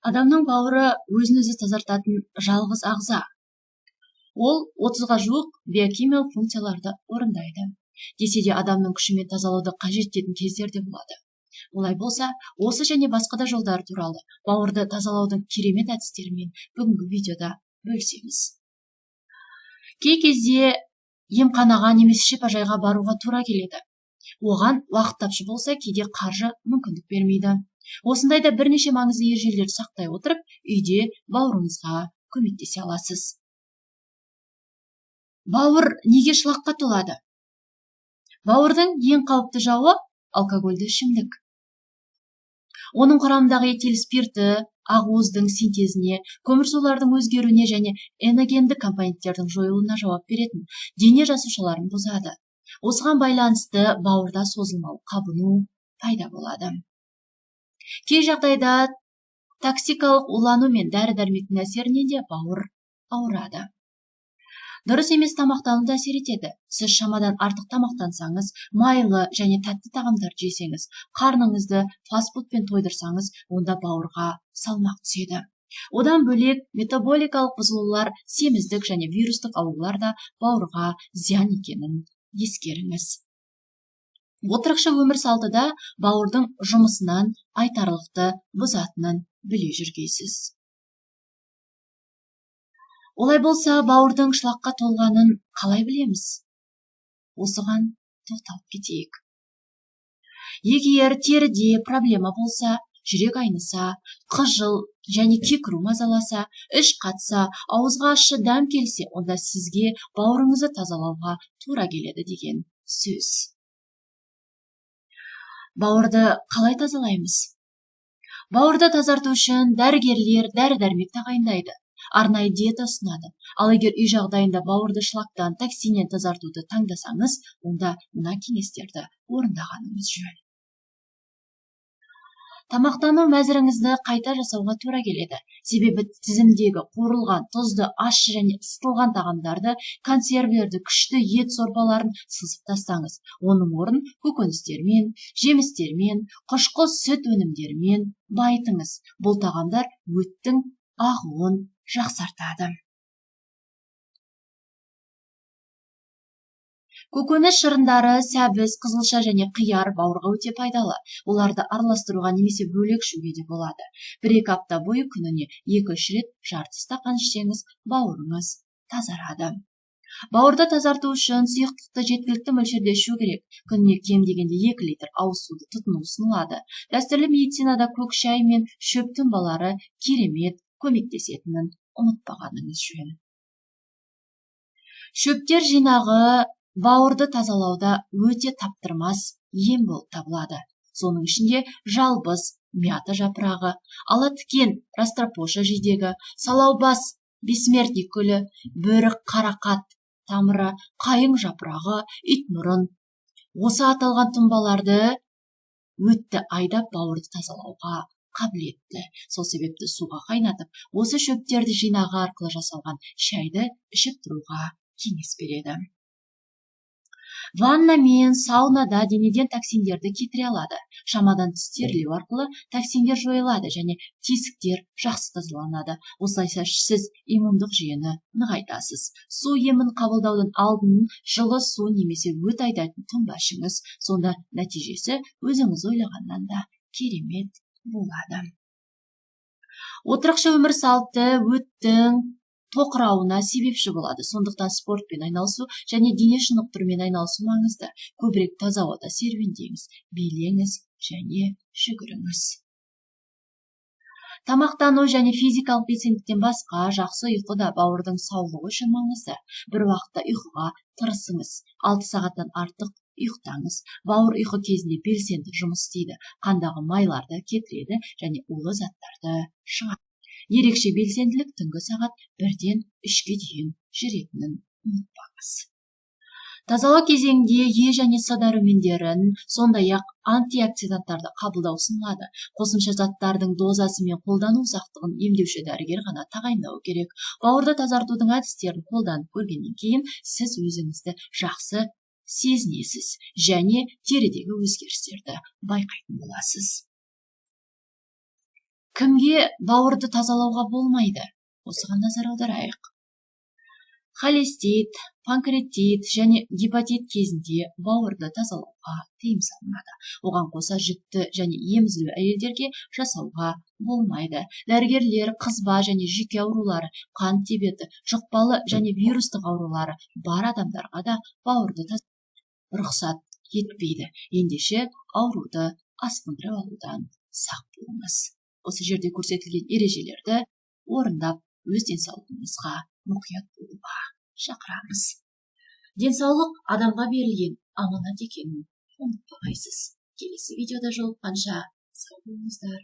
Адамның бауыры өзін өзі тазартатын жалғыз ағза. Ол 30-ға жуық биохимиялық функцияларды орындайды. Десе де адамның күшімен тазалауды қажет ететін кездер де болады. Олай болса, осы және басқа да жолдар туралы бауырды тазалаудың керемет әдістерімен бүгінгі видеода бөлісеміз. Кей кезде емханаға немесе шипажайға баруға тура келеді. Оған уақыт тапшы болса, кейде қаржы мүмкіндік бермейді. Осындайда бірнеше маңызды ережелерді сақтай отырып, үйде бауырыңызға көмектесе аласыз. Бауыр неге шылаққа толады? Бауырдың ең қауіпті жауы алкогольді ішімдік. Оның құрамындағы этил спирті ақуыздың синтезіне, көмірсулардың өзгеруіне және эногенді компоненттердің жойылуына жауап беретін дене жасушаларын бұзады. Осыған байланысты бауырда созылмалы қабыну пайда болады. Кей жағдайда токсикалық улану мен дәрі-дәрмектің әсерінен де бауыр ауырады. Дұрыс емес тамақтану да әсер етеді. Сіз шамадан артық тамақтансаңыз, майлы және тәтті тағамдар жесеңіз, қарныңызды фастфудпен тойдырсаңыз, онда бауырға салмақ түседі. Одан бөлек метаболикалық бұзылулар, семіздік және вирустық аурулар да бауырға зиян екенін ескеріңіз. Отырықшы өмір салтыда бауырдың жұмысынан айтарлықты бұзатынын біле жүргейсіз. Олай болса, бауырдың шылаққа толғанын қалай білеміз? Осыған тоқталып кетейік. Егер теріде проблема болса, жүрек айныса, қыжыл және кекіру мазаласа, іш қатса, ауызға ащы дәм келсе, онда сізге бауырыңызды тазалауға тура келеді деген сөз. Бауырды қалай тазалаймыз? Бауырды тазарту үшін дәрігерлер дәрі-дәрмек тағайындайды. Арнайы диета ұсынады. Ал егер үй жағдайында бауырды шлактан, токсиннен тазартуды таңдасаңыз, онда мына кеңестерді орындағаныңыз жөн. Тамақтану мәзіріңізді қайта жасауға тура келеді. Себебі тізімдегі қуырылған, тұзды, ащы және ысытылған тағамдарды, консервілерді, күшті ет сорпаларын сызып тастаңыз. Оның орнын көкөністермен, жемістермен, қышқыл сүт өнімдерімен байытыңыз. Бұл тағамдар өттің ағуын жақсартады. Көкөніс шырындары, сәбіз, қызылша және қияр бауырға өте пайдалы. Оларды араластыруға немесе бөлек ішуге де болады. 1-2 апта бойы күніне 2-3 рет жарты стақан ішсеңіз, бауырыңыз тазарады. Бауырды тазарту үшін сұйықтықты жеткілікті мөлшерде ішу керек. Күніне кем дегенде 2 литр ауыз суды тұтыну ұсынылады. Дәстүрлі медицинада көк шай мен шөп тұнбалары керемет көмектесетінін ұмытпағаныңыз жөн. Шөптер жинағы бауырды тазалауда өте таптырмас ем болып табылады. Соның ішінде жалбыз, мята жапырағы, ала тікен, растропоша жидегі, салаубас, бессмертник гүлі, бөрік қарақат тамыры, қайың жапырағы, итмұрын. Осы аталған тұнбаларды өтті айдап бауырды тазалауға қабілетті. Сол себепті суға қайнатып, осы шөптерді жинағы арқылы жасалған шайды ішіп тұруға кеңес береді. Ванна мен саунада денеден токсиндерді кетіре алады. Шамадан тыс терлеу арқылы токсиндер жойылады және тесіктер жақсы тазаланады. Осылайша сіз иммундық жүйені нығайтасыз. Су емін қабылдаудың алдын жылы су немесе өт айдайтын тұнба ішіңіз. Сонда нәтижесі өзіңіз ойлағаннан да керемет болады. Отырықшы өмір салты өттің тоқырауына себепші болады. Сондықтан спортпен айналысу және дене шынықтырумен айналысу маңызды. Көбірек таза ауада серуендеңіз, билеңіз және жүгіріңіз. Тамақтану және физикалық белсенділіктен басқа жақсы ұйқы да бауырдың саулығы үшін маңызды. Bir уақытта ұйқыға тырысыңыз. 6 сағаттан артық ұйықтаңыз. Бауыр ұйқы кезінде белсенді жұмыс істейді. Қандағы майларды кетіреді және улы заттарды шығарады. Ерекше белсенділік түнгі сағат 1-ден 3-ге дейін жүретінін ұмытпаңыз. Тазалау кезеңде Е және С дәрумендерін, сондай-ақ антиоксиданттарды қабылдау ұсынылады. Қосымша заттардың дозасы мен қолдану ұзақтығын емдеуші дәрігер ғана тағайындауы керек. Бауырды тазартудың әдістерін қолданып көргеннен кейін сіз өзіңізді жақсы сезінесіз және терідегі өзгерістерді байқайтын боласыз. Кімге бауырды тазалауға болмайды? Осыған назар аударайық. Холестит, панкреатит және гепатит кезінде бауырды тазалауға тыйым салынады. Оған қоса жүкті және емізілу әйелдерге жасауға болмайды. Дәрігерлер қызба және жүйке аурулары, қант диабеті, жұқпалы және вирустық аурулары бар адамдарға да бауырды тазалауға рұқсат етпейді. Ендеше ауруды асқындырып алудан сақ болыңыз. Осы жерде көрсетілген ережелерді орындап, өз денсаулығыңызға мұқият болуға шақырамыз. Денсаулық адамға берілген аманат екенін ұмытпағайсыз. Келесі видеода жолыққанша сау болыңыздар.